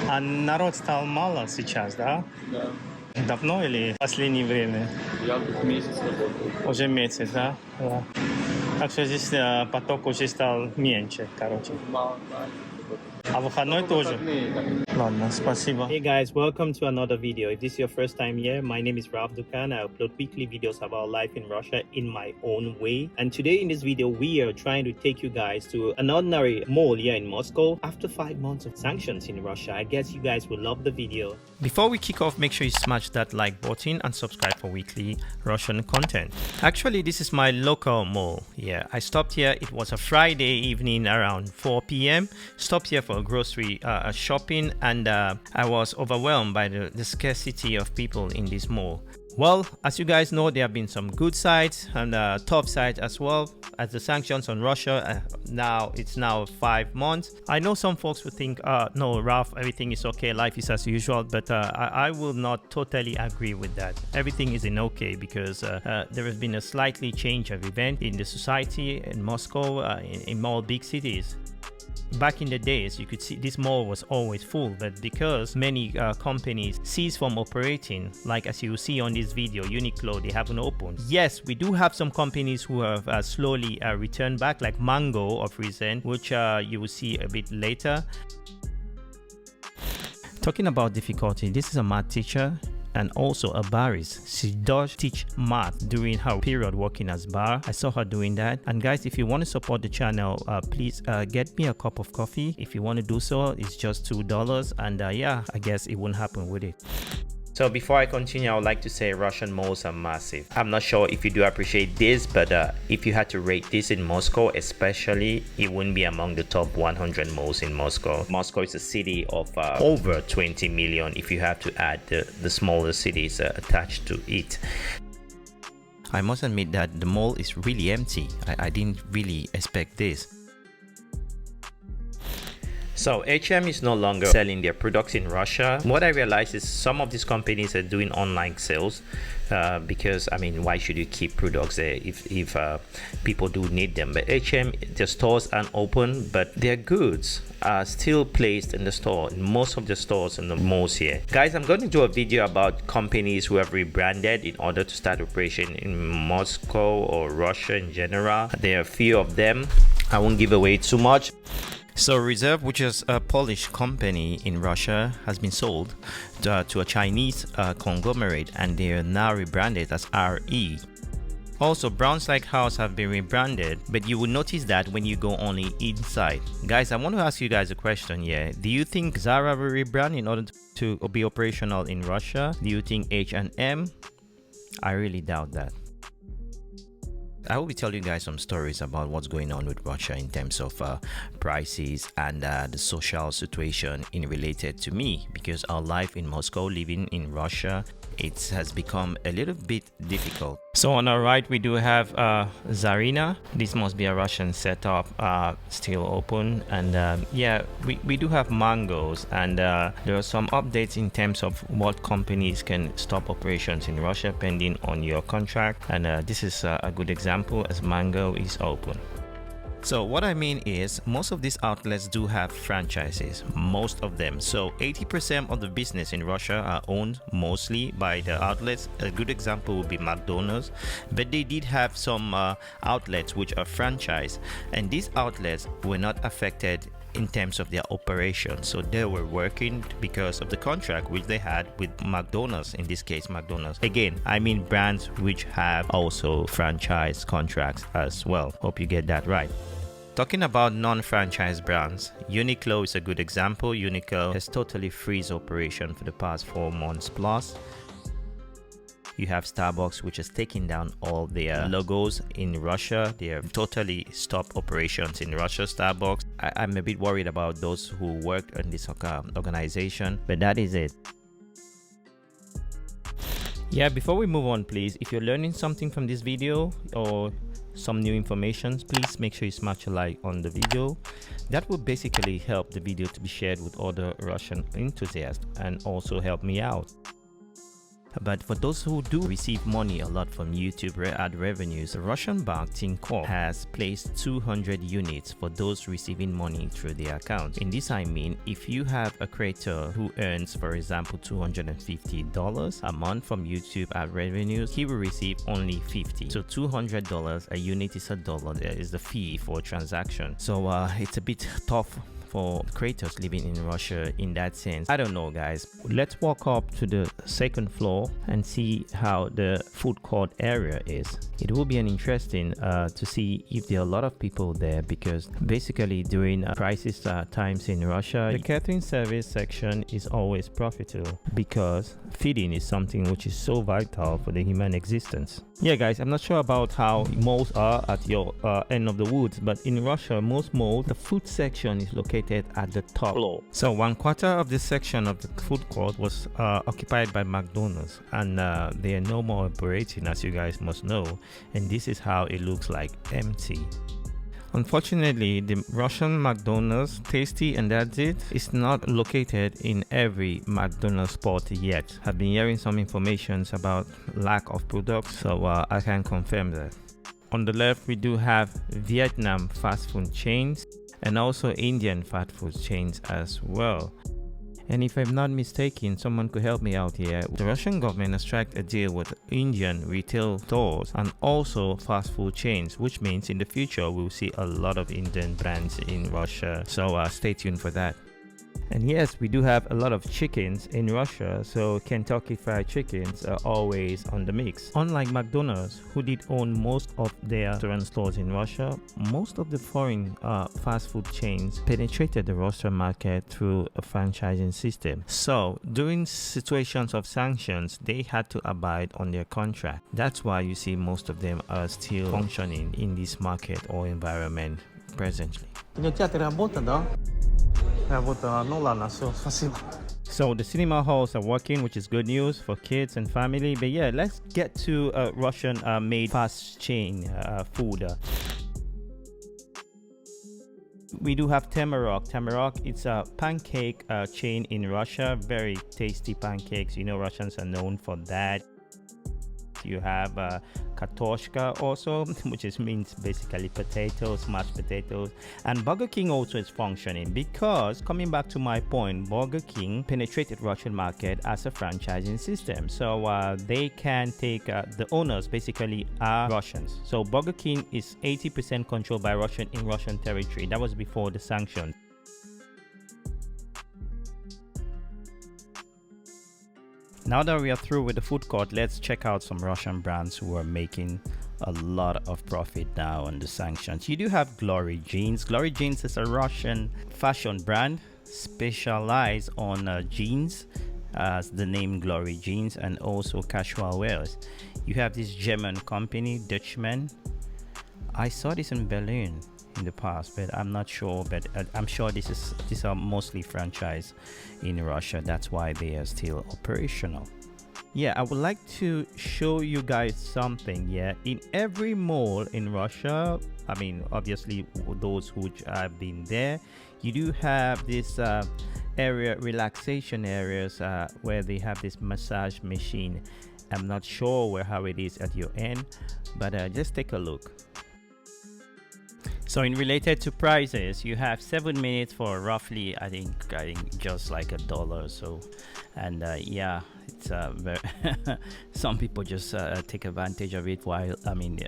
А народ стал мало сейчас, да? Да. Давно или в последнее время? Я тут месяц работаю. Уже месяц, да? Да. Так что здесь поток уже стал меньше, короче. Мало, да. А выходной Только тоже? выходные, да. Ладно, спасибо. Hey guys, welcome to another video. If this is your first time here, my name is Ralph Ducan. I upload weekly videos about life in Russia in my own way. And today in this video, we are trying to take you guys to an ordinary mall here in Moscow. After 5 months of sanctions in Russia, I guess you guys will love the video. Before we kick off, make sure you smash that like button and subscribe for weekly Russian content. Actually, this is my local mall. Yeah, I stopped here. It was a Friday evening around 4 p.m. Stopped here for grocery shopping, and I was overwhelmed by the scarcity of people in this mall. Well, as you guys know, there have been some good sides and tough sides as well. As the sanctions on Russia, it's now 5 months. I know some folks would think, no, Ralph, everything is okay, life is as usual, but I will not totally agree with that. Everything isn't okay because there has been a slightly change of event in the society in Moscow, in all big cities. Back in the days, you could see this mall was always full, but because many companies ceased from operating, like as you see on this video, Uniqlo, they haven't opened. Yes, we do have some companies who have slowly returned back, like Mango of recent, which you will see a bit later. Talking about difficulty, this is a math teacher and also a barist. She does teach math during her period working as bar. I saw her doing that. And guys, if you want to support the channel, please get me a cup of coffee. If you want to do so, it's just $2, and yeah, I guess it won't happen with it. So before I continue, I would like to say Russian malls are massive. I'm not sure if you do appreciate this, but if you had to rate this in Moscow especially, it wouldn't be among the top 100 malls in Moscow. Moscow is a city of over 20 million if you have to add the smaller cities attached to it. I must admit that the mall is really empty. I didn't really expect this. So H&M is no longer selling their products in Russia. What I realized is some of these companies are doing online sales because, I mean, why should you keep products there if people do need them? But H&M, their stores aren't open, but their goods are still placed in the store, in most of the stores in the malls here. Guys, I'm going to do a video about companies who have rebranded in order to start operation in Moscow or Russia in general. There are a few of them. I won't give away too much. So Reserve, which is a Polish company in Russia, has been sold to a Chinese conglomerate, and they are now rebranded as RE. Also, Brown's Like House have been rebranded, but you will notice that when you go only inside. Guys, I want to ask you guys a question here. Do you think Zara will rebrand in order to be operational in Russia? Do you think H&M? I really doubt that. I will be telling you guys some stories about what's going on with Russia in terms of prices and the social situation related to me, because our life in Moscow, living in Russia, it has become a little bit difficult. So on our right, we do have Zarina. This must be a Russian setup, still open. And yeah, we do have Mangoes, and there are some updates in terms of what companies can stop operations in Russia pending on your contract. And this is a good example, as Mango is open. So what I mean is, most of these outlets do have franchises, most of them. So 80% of the business in Russia are owned mostly by the outlets. A good example would be McDonald's, but they did have some outlets which are franchised, and these outlets were not affected in terms of their operation. So they were working because of the contract which they had with McDonald's, in this case McDonald's. Again, I mean brands which have also franchise contracts as well. Hope you get that right. Talking about non-franchise brands, Uniqlo is a good example. Uniqlo has totally freeze operation for the past 4 months plus. You have Starbucks, which has taken down all their logos in Russia. They have totally stopped operations in Russia, Starbucks. I'm a bit worried about those who worked on this organization, but that is it. Yeah, before we move on, please, if you're learning something from this video or some new information, please make sure you smash a like on the video. That will basically help the video to be shared with other Russian enthusiasts and also help me out. But for those who do receive money a lot from YouTube ad revenues, the Russian-backed Tinkoff has placed 200 units for those receiving money through their account. In this I mean, if you have a creator who earns, for example, $250 a month from YouTube ad revenues, he will receive only 50. So $200 a unit is $1. There is the fee for a transaction. So it's a bit tough for creators living in Russia in that sense. I don't know, guys. Let's walk up to the second floor and see how the food court area is. It will be an interesting to see if there are a lot of people there, because basically during crisis times in Russia, the catering service section is always profitable because feeding is something which is so vital for the human existence. Yeah, guys, I'm not sure about how malls are at your end of the woods, but in Russia, most malls, the food section is located at the top floor. So 1/4 of this section of the food court was occupied by McDonald's, and they are no more operating, as you guys must know, and this is how it looks like, empty. Unfortunately, the Russian McDonald's, Tasty and That's It, is not located in every McDonald's spot yet. I've been hearing some information about lack of products, so I can confirm that. On the left, we do have Vietnam fast food chains and also Indian fast food chains as well. And if I'm not mistaken, someone could help me out here. The Russian government has struck a deal with Indian retail stores and also fast food chains, which means in the future we'll see a lot of Indian brands in Russia. So stay tuned for that. And yes, we do have a lot of chickens in Russia, so Kentucky Fried Chickens are always on the mix. Unlike McDonald's, who did own most of their restaurant stores in Russia, most of the foreign fast food chains penetrated the Russian market through a franchising system. So during situations of sanctions, they had to abide on their contract. That's why you see most of them are still functioning in this market or environment presently. So the cinema halls are working, which is good news for kids and family. But yeah, let's get to Russian made fast chain food. We do have Tamarok. Tamarok, it's a pancake chain in Russia. Very tasty pancakes. You know, Russians are known for that. You have Katoshka also, which means basically potatoes, mashed potatoes. And Burger King also is functioning because, coming back to my point, Burger King penetrated Russian market as a franchising system. So they can take, the owners basically are Russians. So Burger King is 80% controlled by Russian in Russian territory. That was before the sanctions. Now that we are through with the food court, let's check out some Russian brands who are making a lot of profit now on the sanctions. You do have Glory Jeans. Glory Jeans is a Russian fashion brand specialized on jeans, as the name Glory Jeans, and also casual wears. You have this German company, Dutchman. I saw this in Berlin in the past, but I'm not sure, but I'm sure these are mostly franchised in Russia. That's why they are still operational. Yeah, I would like to show you guys something. Yeah, in every mall in Russia, I mean, obviously those who have been there, you do have this area, relaxation areas, where they have this massage machine. I'm not sure how it is at your end, but just take a look. So in related to prices, you have 7 minutes for roughly, I think just like $1 or so. And yeah, it's very some people just take advantage of it while, I mean,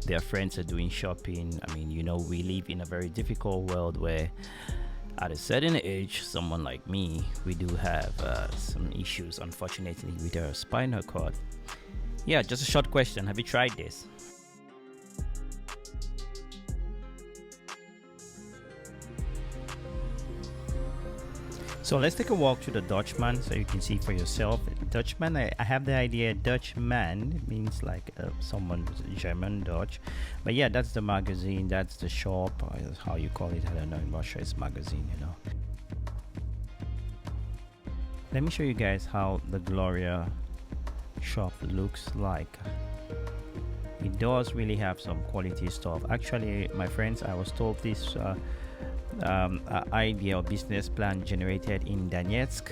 their friends are doing shopping. I mean, you know, we live in a very difficult world where at a certain age, someone like me, we do have some issues, unfortunately, with our spinal cord. Yeah, just a short question. Have you tried this? So let's take a walk to the Dutchman so you can see for yourself. Dutchman, I have the idea Dutchman means like someone German, Dutch. But yeah, that's the magazine, that's the shop, or how you call it. I don't know, in Russia it's magazine, you know. Let me show you guys how the Gloria shop looks like. It does really have some quality stuff. Actually, my friends, I was told this idea or business plan generated in Donetsk.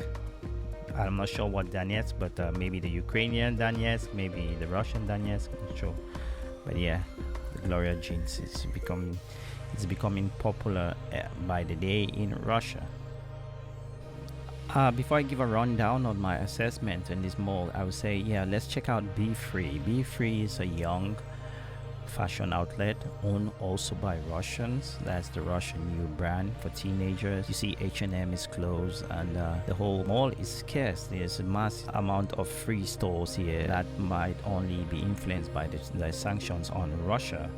I'm not sure what Donetsk, but maybe the Ukrainian Donetsk, maybe the Russian Donetsk, I'm not sure. But yeah, the Gloria jeans is becoming popular by the day in Russia. Before I give a rundown on my assessment in this mall, I would say, yeah, let's check out Be Free. Be Free is a young fashion outlet owned also by Russians. That's the Russian new brand for teenagers. You see H&M is closed, and the whole mall is scarce. There's a massive amount of free stores here that might only be influenced by the sanctions on Russia.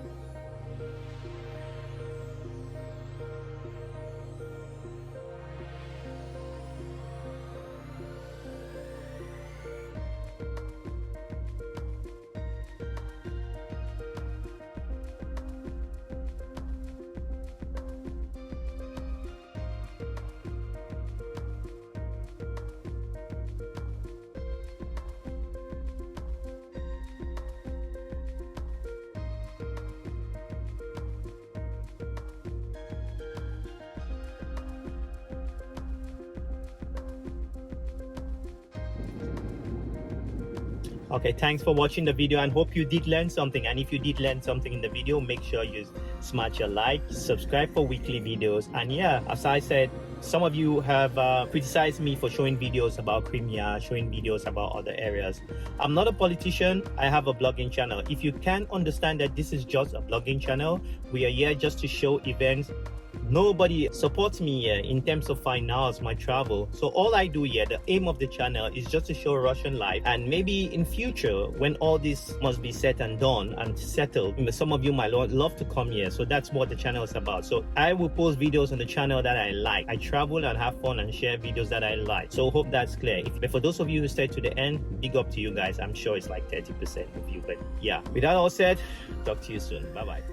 Okay, thanks for watching the video and hope you did learn something. And if you did learn something in the video, make sure you smash a like, subscribe for weekly videos. And yeah, as I said, some of you have criticized me for showing videos about Crimea, showing videos about other areas. I'm not a politician. I have a blogging channel. If you can understand that this is just a blogging channel, we are here just to show events. Nobody supports me here in terms of finance, my travel. So all I do here, the aim of the channel is just to show Russian life. And maybe in future, when all this must be said and done and settled, some of you might love to come here. So that's what the channel is about. So I will post videos on the channel that I like. I travel and have fun and share videos that I like. So hope that's clear. But for those of you who stayed to the end, big up to you guys. I'm sure it's like 30% of you. But yeah, with that all said, talk to you soon. Bye-bye.